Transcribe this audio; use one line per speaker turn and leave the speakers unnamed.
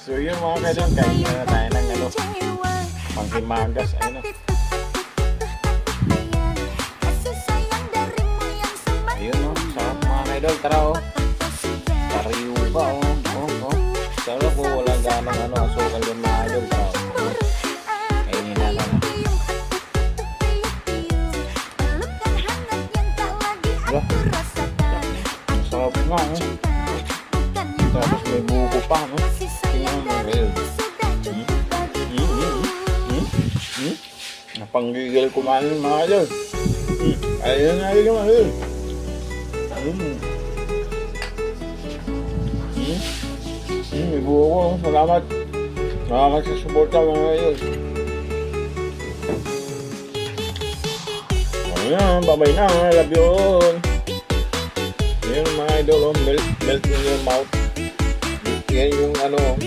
So yun mga kaidol, kain na tayo ng ano, panghimagas. Ayun o. Ayun o, sarap mga kaidol. Tara o. Sariwa o. Sarap o, wala ganang ano, asukal yung mga kaidol. Tara o. Kainin na lang. Sarap nga o. Tapos may buko pa o. Tingnan mo kaidol. Napanggigil kumain mga kaidol. Ayun na rin mga kaidol. May buko. Salamat. Salamat sa suporta mga kaidol. Ayan, babay na. Love you all. Ayan mga idol, melt in your mouth. Yan yung ano.